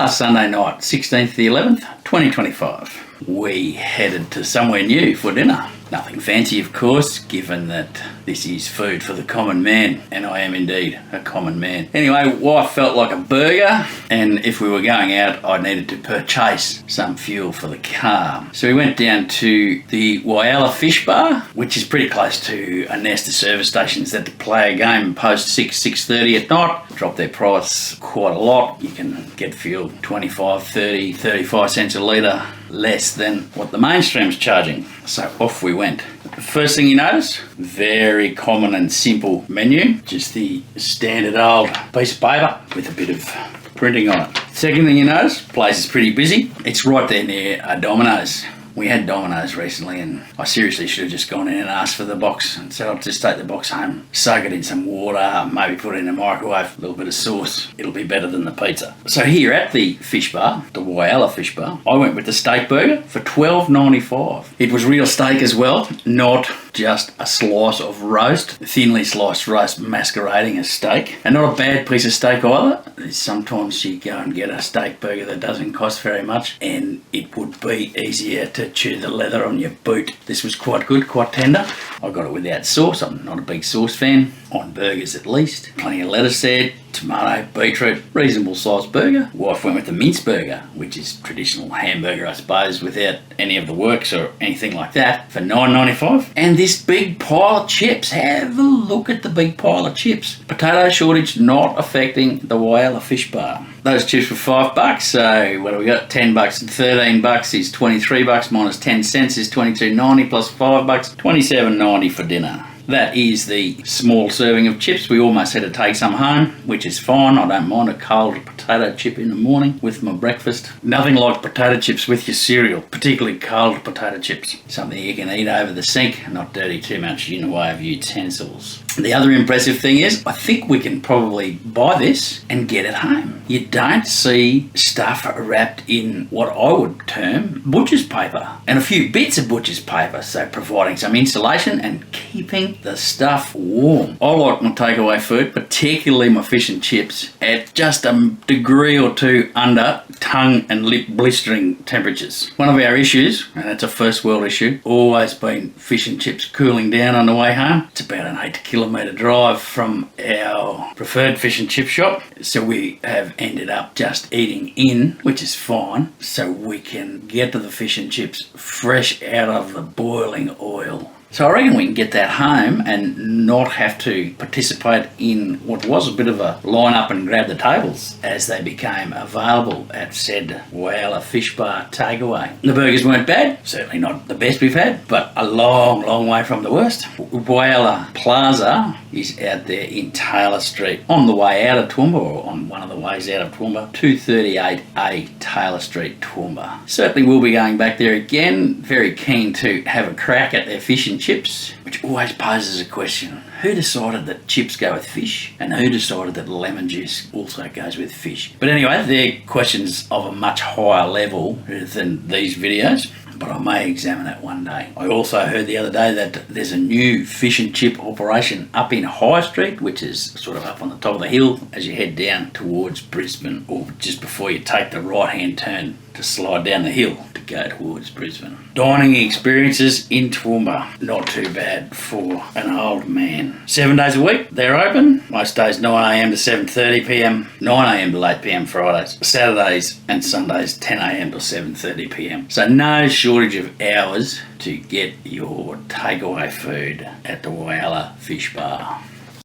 last Sunday night, 16th the 11th, 2025, we headed to somewhere new for dinner. Nothing fancy, of course, given that this is food for the common man, and I am indeed a common man. Anyway, wife felt like a burger, and if we were going out, I needed to purchase some fuel for the car. So we went down to the Whyalla Fish Bar, which is pretty close to a nest of service stations that play a game post 6:30 at night. Drop their price quite a lot. You can get fuel 25, 30, 35 cents a litre less than what the mainstream's charging. So off we went. First thing you notice, very common and simple menu. Just the standard old piece of paper with a bit of printing on it. Second thing you notice, place is pretty busy. It's right there near a Domino's. We had Domino's recently and I seriously should have just gone in and asked for the box and said I'll just take the box home, soak it in some water, maybe put it in a microwave, a little bit of sauce. It'll be better than the pizza. So here at the fish bar, the Whyalla Fish Bar, I went with the steak burger for $12.95. It was real steak as well, not just a slice of roast, thinly sliced roast masquerading as steak. And not a bad piece of steak either. Sometimes you go and get a steak burger that doesn't cost very much and it would be easier to chew the leather on your boot. This was quite good, quite tender. I got it without sauce. I'm not a big sauce fan, on burgers at least. Plenty of lettuce there, tomato, beetroot, reasonable sized burger. Wife went with the mince burger, which is traditional hamburger, I suppose, without any of the works or anything like that, for $9.95. And this big pile of chips. Have a look at the big pile of chips. Potato shortage not affecting the Whyalla Fish Bar. Those chips were $5, so what have we got? $10 and $13 is $23, minus 10 cents is $22.90, plus $5, $27.90 for dinner. That is the small serving of chips. We almost had to take some home, which is fine. I don't mind a cold potato chip in the morning with my breakfast. Nothing like potato chips with your cereal, particularly cold potato chips. Something you can eat over the sink, not dirty too much in the way of utensils. The other impressive thing is, I think we can probably buy this and get it home. You don't see stuff wrapped in what I would term butcher's paper and a few bits of butcher's paper, so providing some insulation and keeping the stuff warm. I like my takeaway food, particularly my fish and chips, at just a degree or two under tongue and lip blistering temperatures. One of our issues, and it's a first world issue, always been fish and chips cooling down on the way home. It's about an 8-kilometre drive from our preferred fish and chip shop, so we have ended up just eating in, which is fine, so we can get to the fish and chips fresh out of the boiling oil. So I reckon we can get that home and not have to participate in what was a bit of a line up and grab the tables as they became available at said Whyalla Fish Bar takeaway. The burgers weren't bad, certainly not the best we've had, but a long, long way from the worst. Whyalla Plaza is out there in Taylor Street on the way out of Toowoomba, or on one of the ways out of Toowoomba, 238A Taylor Street, Toowoomba. Certainly we'll be going back there again, very keen to have a crack at their fish and chips, which always poses a question. Who decided that chips go with fish, and who decided that lemon juice also goes with fish? But anyway, they're questions of a much higher level than these videos, but I may examine that one day. I also heard the other day that there's a new fish and chip operation up in High Street, which is sort of up on the top of the hill as you head down towards Brisbane, or just before you take the right-hand turn to slide down the hill to go towards Brisbane. Dining experiences in Toowoomba, not too bad for an old man. 7 days a week, they're open. Most days 9am to 7:30pm, 9am to 8pm Fridays. Saturdays and Sundays 10am to 7:30pm. So no shortage of hours to get your takeaway food at the Whyalla Fish Bar.